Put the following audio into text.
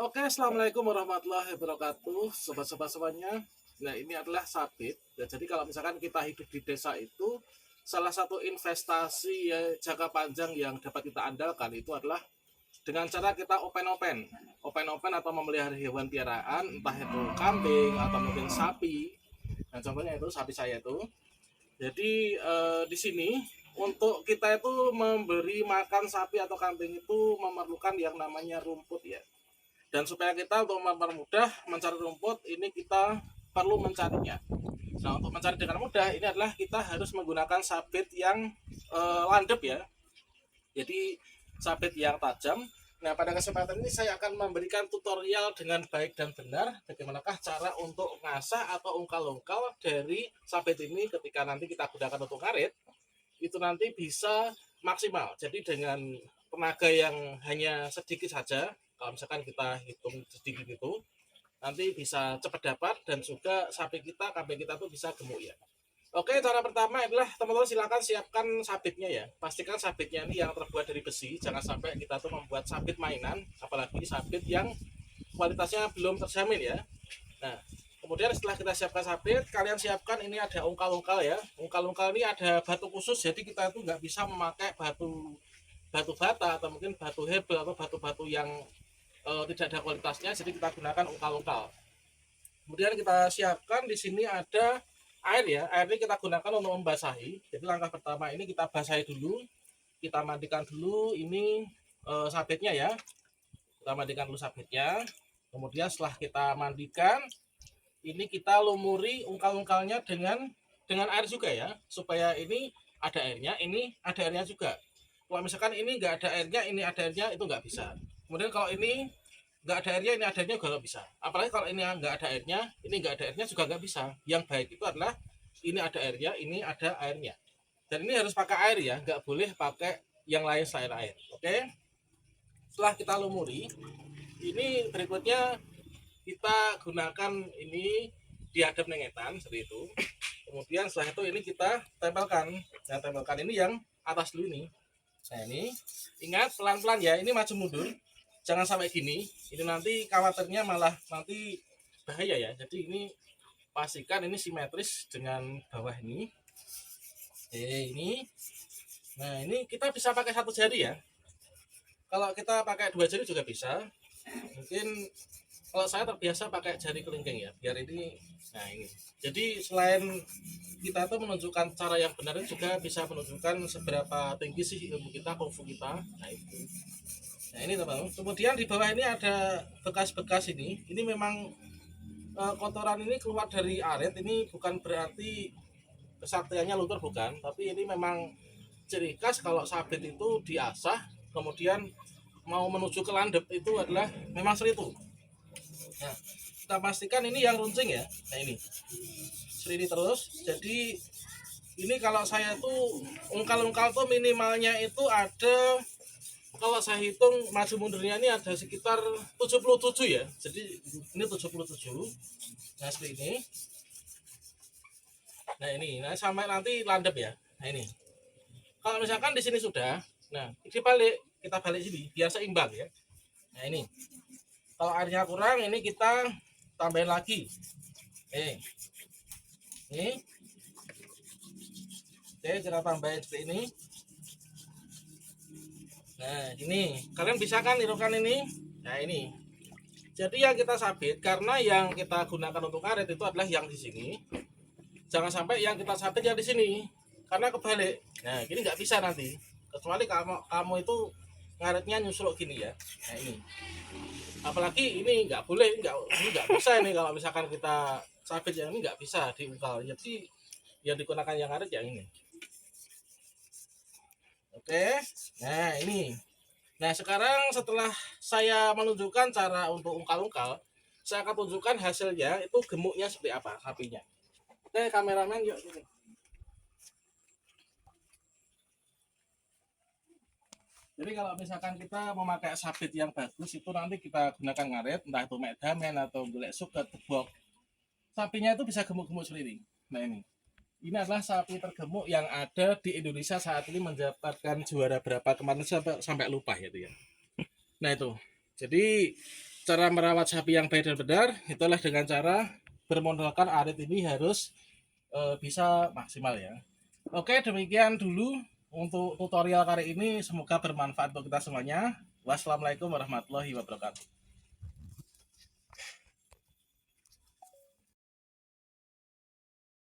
Oke, assalamualaikum warahmatullahi wabarakatuh, sobat-sobat semuanya. Nah, ini adalah sabit. Ya, jadi kalau misalkan kita hidup di desa itu, salah satu investasi ya, jangka panjang yang dapat kita andalkan itu adalah dengan cara kita open-open atau memelihara hewan piaraan, entah itu kambing atau mungkin sapi. Nah, contohnya itu sapi saya itu. Jadi di sini untuk kita itu memberi makan sapi atau kambing itu memerlukan yang namanya rumput ya. Dan supaya kita untuk mempermudah mencari rumput, ini kita perlu mencarinya. Nah, untuk mencari dengan mudah ini adalah kita harus menggunakan sabit yang landep ya. Jadi sabit yang tajam. Nah, pada kesempatan ini saya akan memberikan tutorial dengan baik dan benar bagaimanakah cara untuk ngasah atau ungkal-ungkal dari sabit ini ketika nanti kita gunakan untuk ngarit, itu nanti bisa maksimal. Jadi dengan tenaga yang hanya sedikit saja, kalau misalkan kita hitung sedikit itu, nanti bisa cepat dapat dan juga sapi kita, kambing kita tuh bisa gemuk ya. Oke, cara pertama adalah teman-teman silakan siapkan sabitnya ya. Pastikan sabitnya ini yang terbuat dari besi, jangan sampai kita tuh membuat sabit mainan, apalagi sabit yang kualitasnya belum terjamin ya. Nah, kemudian setelah kita siapkan sabit, kalian siapkan ini ada ungkal-ungkal ya. Ungkal-ungkal ini ada batu khusus, jadi kita itu nggak bisa memakai batu batu bata atau mungkin batu hebel atau batu-batu yang tidak ada kualitasnya, jadi kita gunakan ungkal-ungkal. Kemudian kita siapkan di sini ada air ya. Air ini kita gunakan untuk membasahi. Jadi langkah pertama ini kita basahi dulu, kita mandikan dulu ini sabitnya ya. Kita mandikan dulu sabitnya. Kemudian setelah kita mandikan, ini kita lumuri ungkal-ungkalnya dengan air juga ya, supaya ini ada airnya, ini ada airnya juga. Kalau misalkan ini nggak ada airnya, ini ada airnya, itu nggak bisa. Kemudian kalau ini nggak ada airnya, ini ada airnya juga nggak bisa. Apalagi kalau ini nggak ada airnya, ini nggak ada airnya juga nggak bisa. Yang baik itu adalah ini ada airnya, ini ada airnya. Dan ini harus pakai air ya, nggak boleh pakai yang lain selain air. Oke? Setelah kita lumuri, ini berikutnya kita gunakan ini diadep nengetan seperti itu. Kemudian setelah itu ini kita tempelkan. Nah, tempelkan ini yang atas dulu ini. Nah, ini ingat pelan-pelan ya, ini maju mundur. Jangan sampai gini, ini nanti khawatirnya malah nanti bahaya ya. Jadi ini pastikan ini simetris dengan bawah ini. Ini. Nah, ini kita bisa pakai satu jari ya. Kalau kita pakai dua jari juga bisa. Mungkin kalau saya terbiasa pakai jari kelingking ya, biar ini. Nah, ini. Jadi selain kita tuh menunjukkan cara yang benar, juga bisa menunjukkan seberapa tinggi sih ilmu kita, kungfu kita. Nah, itu. Nah, ini teman-teman. Kemudian di bawah ini ada bekas-bekas ini. Ini memang kotoran ini keluar dari arit. Ini bukan berarti kesaktiannya luntur, bukan, tapi ini memang ciri khas kalau sabit itu diasah kemudian mau menuju ke landep itu adalah memang seritu. Nah, kita pastikan ini yang runcing ya. Nah, ini serini terus. Jadi ini kalau saya tuh ungkal-ungkal tuh minimalnya itu ada, kalau saya hitung maju mundurnya ini ada sekitar 77 ya. Jadi ini 77. Nah, seperti ini. Nah, ini nah sampai nanti landep ya. Nah, ini. Kalau misalkan di sini sudah, nah dibalik, kita balik sini biar seimbang ya. Nah, ini. Kalau airnya kurang, ini kita tambahin lagi. Ini. Oke, kita tambahin seperti ini. Nah, ini kalian bisa kan nirukan ini. Nah, ini. Jadi yang kita sabit, karena yang kita gunakan untuk karet itu adalah yang di sini. Jangan sampai yang kita sabit yang di sini, karena kebalik. Nah, gini nggak bisa nanti. Kecuali kamu itu ngaretnya nyusul gini ya. Nah, ini. Apalagi ini nggak boleh, ini nggak bisa ini kalau misalkan kita sabit yang ini nggak bisa diungkal. Jadi yang digunakan yang ngaret yang ini. Oke. Nah, ini. Nah, sekarang setelah saya menunjukkan cara untuk ungkal-ungkal, saya akan tunjukkan hasilnya itu gemuknya seperti apa sapinya. Oke, kameramen yuk sini. Jadi kalau misalkan kita memakai sabit yang bagus itu nanti kita gunakan ngaret, entah itu medamen atau golek suket, tebok. Sapinya itu bisa gemuk-gemuk seperti ini. Nah, ini adalah sapi tergemuk yang ada di Indonesia saat ini, mendapatkan juara berapa kemarin sampai lupa gitu ya. Nah, itu. Jadi cara merawat sapi yang baik dan benar itulah dengan cara bermodalkan arit ini harus bisa maksimal ya. Oke, demikian dulu untuk tutorial kali ini. Semoga bermanfaat untuk kita semuanya. Wassalamualaikum warahmatullahi wabarakatuh.